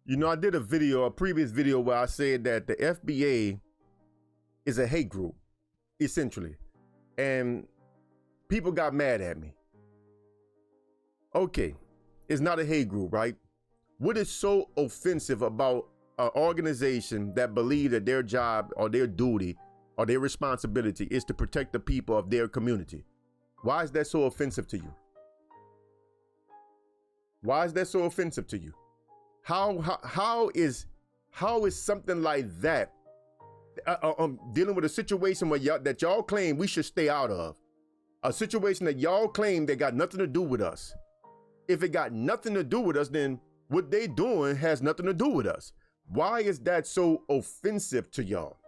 You know, I did a previous video where I said that the FBA is a hate group, essentially. And people got mad at me. Okay, it's not a hate group, right? What is so offensive about an organization that believes that their job or their duty or their responsibility is to protect the people of their community? Why is that so offensive to you? Why is that so offensive to you? How is something like that dealing with a situation where that y'all claim we should stay out of, a situation that y'all claim that got nothing to do with us? If it got nothing to do with us, then what they doing has nothing to do with us. Why is that so offensive to y'all?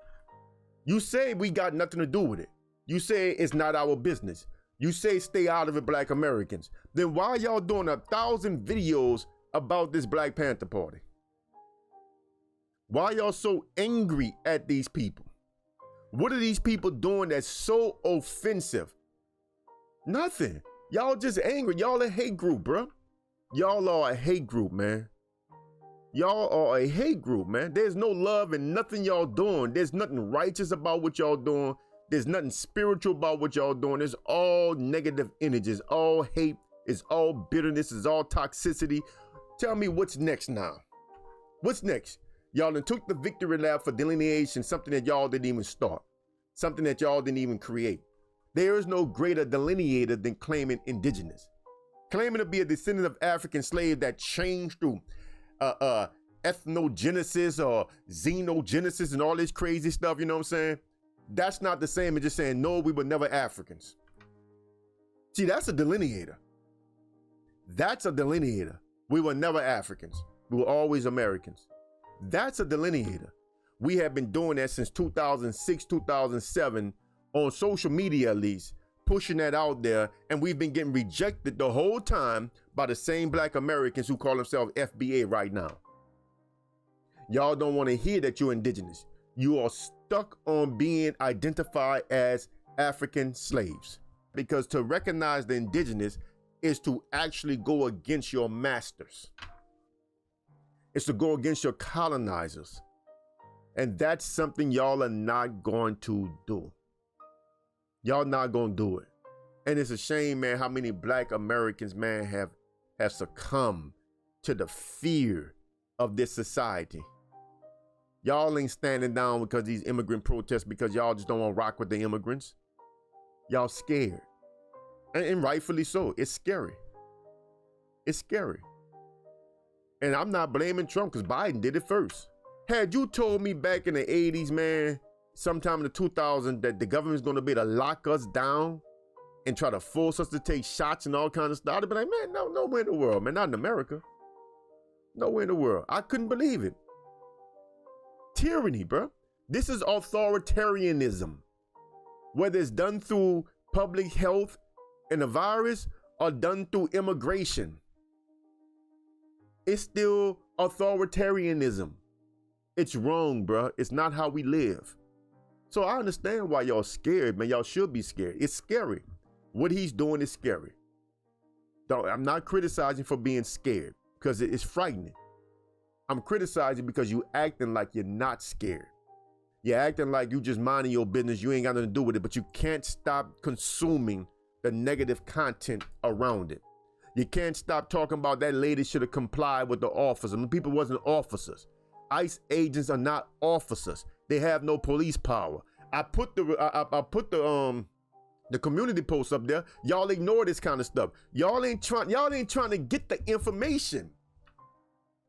You say we got nothing to do with it. You say it's not our business. You say stay out of it, Black Americans. Then why y'all doing 1,000 videos about this Black Panther Party? Why y'all so angry at these people? What are these people doing that's so offensive? Nothing. Y'all just angry. Y'all a hate group, bro. Y'all are a hate group, man. Y'all are a hate group, man. There's no love in nothing y'all doing. There's nothing righteous about what y'all doing. There's nothing spiritual about what y'all doing. It's all negative energies, all hate. It's all bitterness. It's all toxicity. Tell me what's next now. What's next? Y'all done took the victory lap for delineation, something that y'all didn't even start, something that y'all didn't even create. There is no greater delineator than claiming indigenous. Claiming to be a descendant of African slaves that changed through ethnogenesis or xenogenesis and all this crazy stuff, you know what I'm saying? That's not the same as just saying, no, we were never Africans. See, that's a delineator. That's a delineator. We were never Africans. We were always Americans. That's a delineator. We have been doing that since 2006, 2007, on social media at least, pushing that out there, and we've been getting rejected the whole time by the same Black Americans who call themselves FBA right now. Y'all don't want to hear that you're indigenous. You are stuck on being identified as African slaves, because to recognize the indigenous is to actually go against your masters. It's to go against your colonizers. And that's something y'all are not going to do. Y'all not going to do it. And it's a shame, man, how many Black Americans, man, have succumbed to the fear of this society. Y'all ain't standing down because these immigrant protests, because y'all just don't want to rock with the immigrants. Y'all scared. And rightfully so. It's scary. It's scary. And I'm not blaming Trump because Biden did it first. Had you told me back in the 80s, man, sometime in the 2000s, that the government's going to be able to lock us down and try to force us to take shots and all kinds of stuff, I'd be like, man, no, nowhere in the world, man, not in America. Nowhere in the world. I couldn't believe it. Tyranny, bro. This is authoritarianism. Whether it's done through public health and the virus or done through immigration, it's still authoritarianism. It's wrong, bro. It's not how we live. So I understand why y'all scared, man. Y'all should be scared. It's scary. What he's doing is scary. I'm not criticizing for being scared because it's frightening. I'm criticizing because you acting like you're not scared. You're acting like you just minding your business. You ain't got nothing to do with it, but you can't stop consuming the negative content around it. You can't stop talking about that lady should have complied with the officers. I mean, people wasn't officers. ICE agents are not officers. They have no police power. I put the community post up there. Y'all ignore this kind of stuff. Y'all ain't trying to get the information.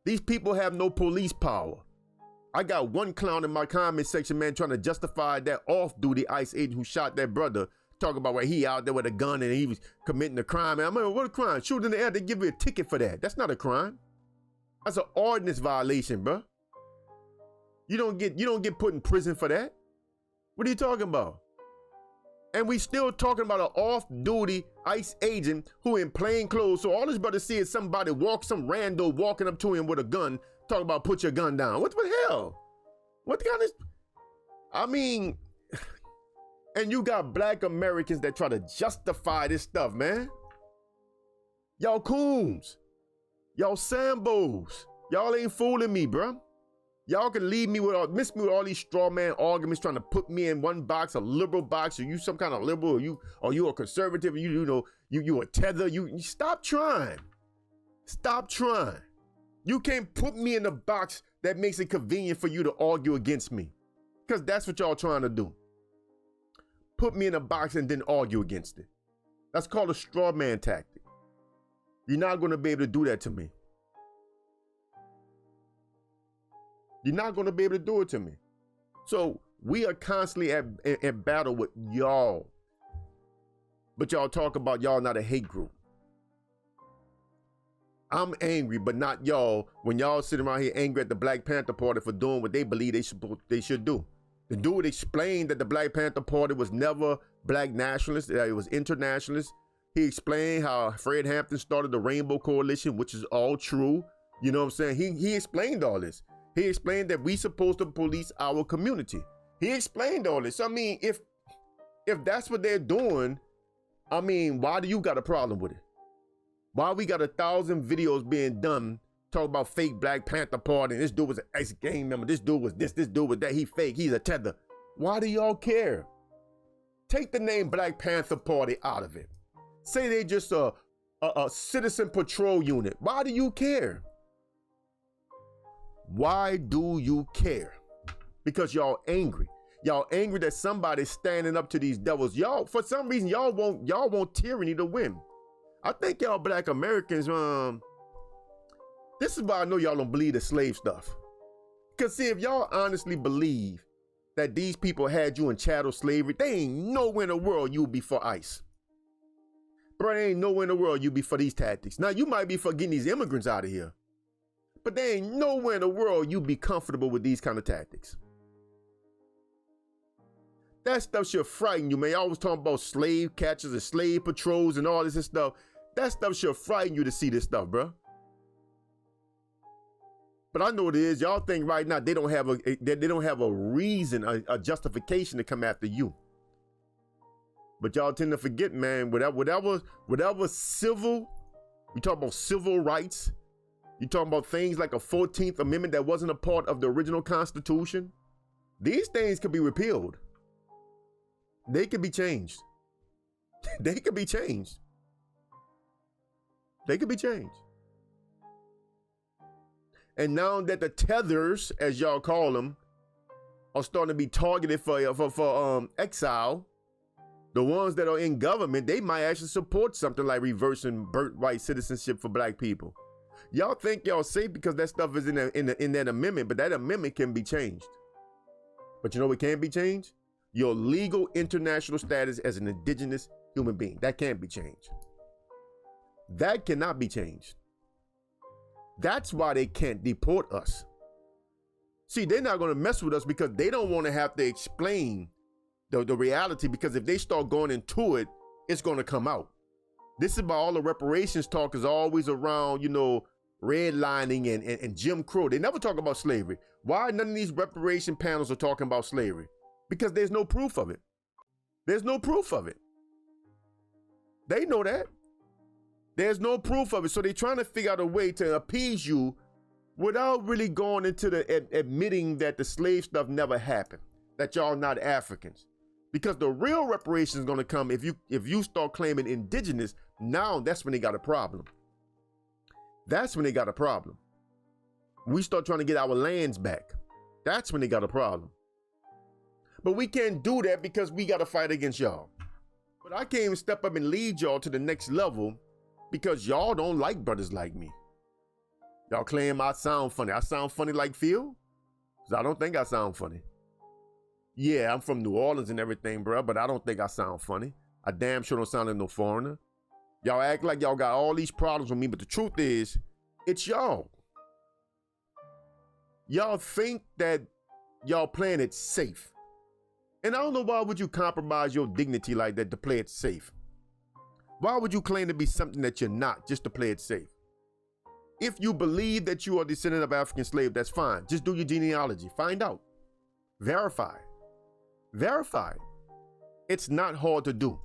These people have no police power. I got one clown in my comment section, man, trying to justify that off-duty ICE agent who shot that brother, talking about where he out there with a gun and he was committing a crime. Man, I'm like, what a crime? Shoot in the air, they give you a ticket for that. That's not a crime. That's an ordinance violation, bro. You don't get put in prison for that. What are you talking about? And we still talking about an off-duty ICE agent who in plain clothes. So all this brother see is somebody some rando walking up to him with a gun, talking about put your gun down. What the hell? What kind of, I mean, And you got black Americans that try to justify this stuff, man. Y'all coons. Y'all Sambos. Y'all ain't fooling me, bruh. Y'all can leave me with miss me with all these strawman arguments trying to put me in one box, a liberal box, or you some kind of liberal, or you a conservative, you a tether. You stop trying. Stop trying. You can't put me in a box that makes it convenient for you to argue against me. Because that's what y'all trying to do. Put me in a box and then argue against it. That's called a straw man tactic. You're not going to be able to do that to me. You're not going to be able to do it to me. So we are constantly at battle with y'all. But y'all talk about y'all not a hate group. I'm angry, but not y'all, when y'all sitting around here angry at the Black Panther Party for doing what they believe they should do. The dude explained that the Black Panther Party was never black nationalist, it was internationalist. He explained how Fred Hampton started the Rainbow Coalition, which is all true. You know what I'm saying? He explained all this. He explained that we supposed to police our community. He explained all this. I mean, if that's what they're doing, I mean, why do you got a problem with it? Why we got 1,000 videos being done talking about fake Black Panther Party, and this dude was an ex-gang member, this dude was this dude was that, he fake, he's a tether. Why do y'all care? Take the name Black Panther Party out of it. Say they just a citizen patrol unit. Why do you care? Why do you care? Because y'all angry. Y'all angry that somebody's standing up to these devils. Y'all, for some reason, y'all want tyranny to win. I think y'all black Americans, this is why I know y'all don't believe the slave stuff. Because see, if y'all honestly believe that these people had you in chattel slavery, they ain't nowhere in the world you would be for ICE. Bro, they ain't nowhere in the world you be for these tactics. Now, you might be for getting these immigrants out of here, but they ain't nowhere in the world you be comfortable with these kind of tactics. That stuff should frighten you, man. Y'all was talking about slave catchers and slave patrols and all this and stuff. That stuff should frighten you to see this stuff, bro. But I know it is. Y'all think right now they don't have a reason, a justification to come after you. But y'all tend to forget, man. Whatever civil, you talk about civil rights. You talking about things like a 14th Amendment that wasn't a part of the original Constitution. These things could be repealed. They could be changed. They could be changed. They could be changed. And now that the tethers, as y'all call them, are starting to be targeted for exile, the ones that are in government, they might actually support something like reversing birthright citizenship for black people. Y'all think y'all safe because that stuff is in that amendment, but that amendment can be changed. But you know what can't be changed? Your legal international status as an indigenous human being. That can't be changed. That cannot be changed. That's why they can't deport us. See, they're not going to mess with us because they don't want to have to explain the reality, because if they start going into it, it's going to come out. This is why all the reparations talk is always around, you know, redlining and Jim Crow. They never talk about slavery. Why none of these reparation panels are talking about slavery? Because there's no proof of it. There's no proof of it. They know that. There's no proof of it. So they're trying to figure out a way to appease you without really going into the admitting that the slave stuff never happened, that y'all not Africans. Because the real reparation is going to come if you start claiming indigenous. Now that's when they got a problem. That's when they got a problem. We start trying to get our lands back. That's when they got a problem. But we can't do that because we got to fight against y'all. But I can't even step up and lead y'all to the next level because y'all don't like brothers like me. Y'all claim I sound funny. I sound funny like Phil? Because I don't think I sound funny. Yeah, I'm from New Orleans and everything, bro, but I don't think I sound funny. I damn sure don't sound like no foreigner. Y'all act like y'all got all these problems with me, but the truth is, it's y'all. Y'all think that y'all playing it safe. And I don't know why would you compromise your dignity like that to play it safe? Why would you claim to be something that you're not just to play it safe? If you believe that you are a descendant of African slave, that's fine. Just do your genealogy. Find out. Verify. Verify. It's not hard to do.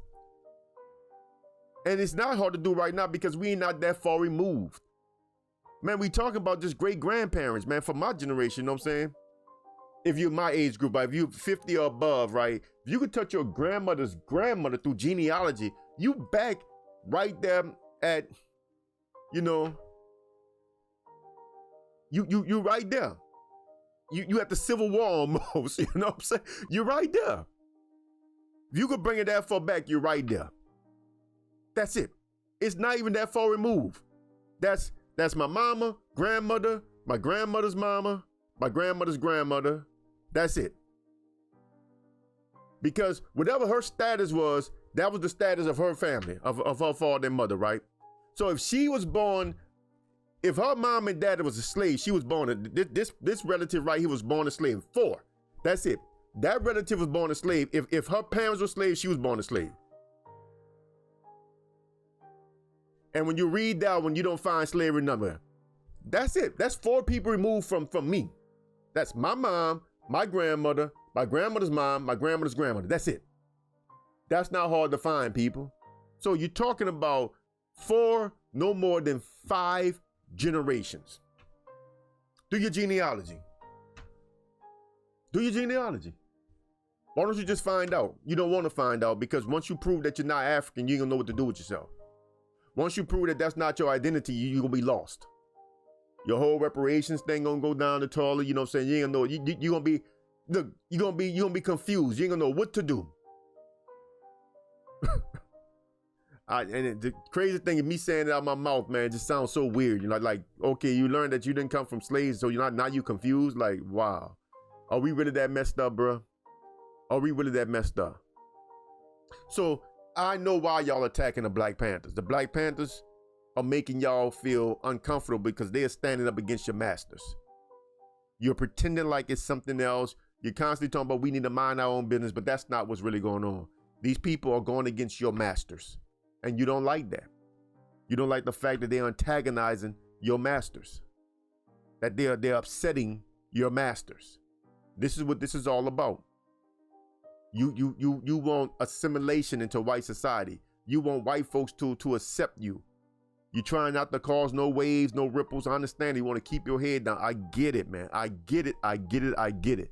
And it's not hard to do right now because we ain't not that far removed. Man, we talking about just great grandparents, man, for my generation, you know what I'm saying? If you're my age group, right? If you're 50 or above, right? If you could touch your grandmother's grandmother through genealogy, you back right there at, you know, you right there. You at the Civil War almost, you know what I'm saying? You're right there. If you could bring it that far back, you're right there. That's it. It's not even that far removed. That's my mama, grandmother, my grandmother's mama, my grandmother's grandmother. That's it. Because whatever her status was, that was the status of her family, of her father and mother, right? So if she was born, if her mom and dad was a slave, she was born, this relative right here was born a slave. 4. That's it. That relative was born a slave. If her parents were slaves, she was born a slave. And when you read that, when you don't find slavery number, that's it. That's 4 people removed from me. That's my mom, my grandmother, my grandmother's mom, my grandmother's grandmother. That's it. That's not hard to find, people. So you're talking about 4, no more than 5 generations. Do your genealogy. Do your genealogy. Why don't you just find out? You don't want to find out because once you prove that you're not African, you ain't gonna know what to do with yourself. Once you prove that that's not your identity, you're gonna be lost. Your whole reparations thing gonna go down the toilet, you know what I'm saying? You ain't gonna know, you're gonna be, look, you're gonna be confused. You ain't gonna know what to do. The crazy thing is me saying it out of my mouth, man, it just sounds so weird. You know, like, okay, you learned that you didn't come from slaves, so you're not, now you confused? Like, wow. Are we really that messed up, bro? Are we really that messed up? So I know why y'all attacking the Black Panthers. The Black Panthers are making y'all feel uncomfortable because they are standing up against your masters. You're pretending like it's something else. You're constantly talking about we need to mind our own business, but that's not what's really going on. These people are going against your masters, and you don't like that. You don't like the fact that they're antagonizing your masters, that they're upsetting your masters. This is what this is all about. You want assimilation into white society. You want white folks to accept you. You're trying not to cause no waves, no ripples. I understand you want to keep your head down. I get it, man. I get it. I get it. I get it.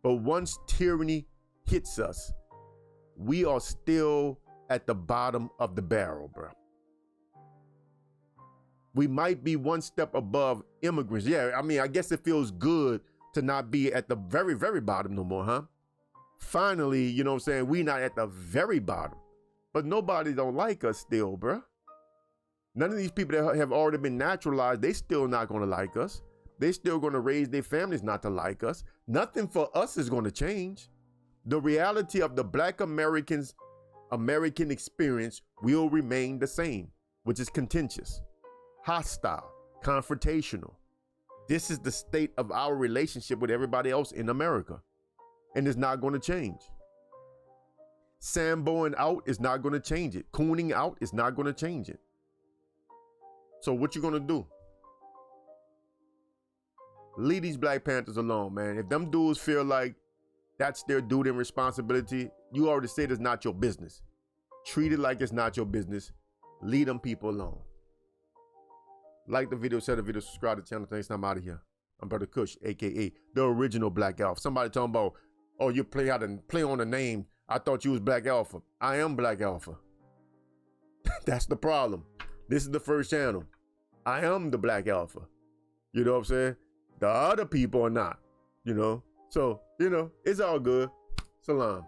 But once tyranny hits us, we are still at the bottom of the barrel, bro. We might be one step above immigrants. Yeah, I mean, I guess it feels good to not be at the very, very bottom no more, huh? Finally, you know what I'm saying? We not at the very bottom, but nobody don't like us still, bro. None of these people that have already been naturalized, they still not going to like us. They still going to raise their families not to like us. Nothing for us is going to change. The reality of the Black American experience will remain the same, which is contentious, hostile, confrontational. This is the state of our relationship with everybody else in America. And it's not going to change. Samboing out is not going to change it. Cooning out is not going to change it. So what you going to do? Leave these Black Panthers alone, man. If them dudes feel like that's their duty and responsibility, you already said it's not your business. Treat it like it's not your business. Leave them people alone. Like the video, share the video, subscribe to the channel. Thanks, I'm out of here. I'm Brother Kush, aka the original Black Alpha. Somebody talking about, oh, you play on the name. I thought you was Black Alpha. I am Black Alpha. That's the problem. This is the first channel. I am the Black Alpha. You know what I'm saying? The other people are not, you know? So, you know, it's all good. Salam.